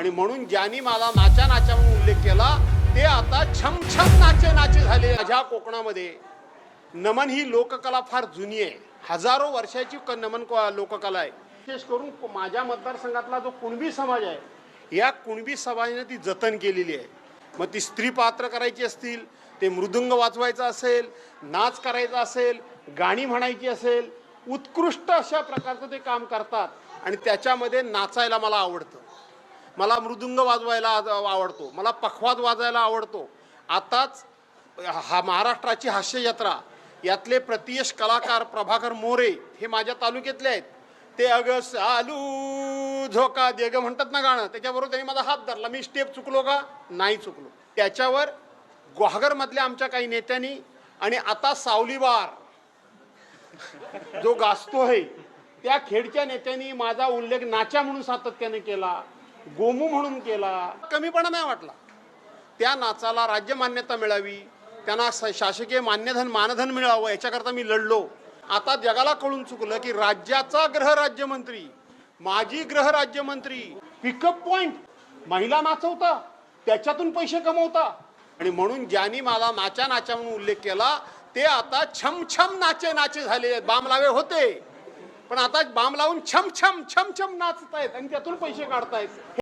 आणि म्हणून ज्यांनी मला नाचा नाचा म्हणून उल्लेख केला ते आता छम छम नाचे नाचे झाले. माझ्या कोकणामध्ये नमन ही लोककला फार जुनी आहे. हजारो वर्षाची नमन लोककला आहे. विशेष करून माझ्या मतदारसंघातला जो कुणबी समाज आहे या कुणबी समाजाने ती जतन केलेली आहे. मग ती स्त्री पात्र करायची असतील, ते मृदुंग वाजवायचा असेल, नाच करायचा असेल, गाणी म्हणायची असेल, उत्कृष्ट अशा प्रकारचं ते काम करतात. आणि त्याच्यामध्ये नाचायला मला आवडतं, मला मृदुंग वाजवायला आवडतो, मला पखवाज वाजायला आवडतो. आताच हा महाराष्ट्राची हास्य जत्रा यातले प्रतियश कलाकार प्रभाकर मोरे हे माझ्या तालुक्यातले आहेत. ते अग सालू झोका दे ग म्हणतात ना गाणं, त्याच्याबरोबर त्यांनी माझा हात धरला. मी स्टेप चुकलो का? नाही चुकलो. त्याच्यावर ग्वाहागरमधल्या आमच्या काही नेत्यांनी आणि आता सावलीवार जो गाजतोय त्या खेडच्या नेत्यांनी माझा उल्लेख नाचा म्हणून सातत्याने केला, गोमू म्हणून केला. कमीपणा नाही वाटला. त्या नाचाला राज्य मान्यता मिळावी, त्यांना शासकीय मानधन मिळावं याच्याकरता मी लढलो. आता जगाला कळून चुकलं की राज्याचा गृहराज्यमंत्री, माजी गृहराज्यमंत्री पिकअप पॉइंट महिला नाचवता, त्याच्यातून पैसे कमवता. आणि म्हणून ज्यांनी मला नाचा नाचा म्हणून उल्लेख केला ते आता छम छम नाचे नाचे झाले. बाम लावे होते पण आता बाम लावून छम छम छम छम नाचतायत आणि त्यातून पैसे काढतायत.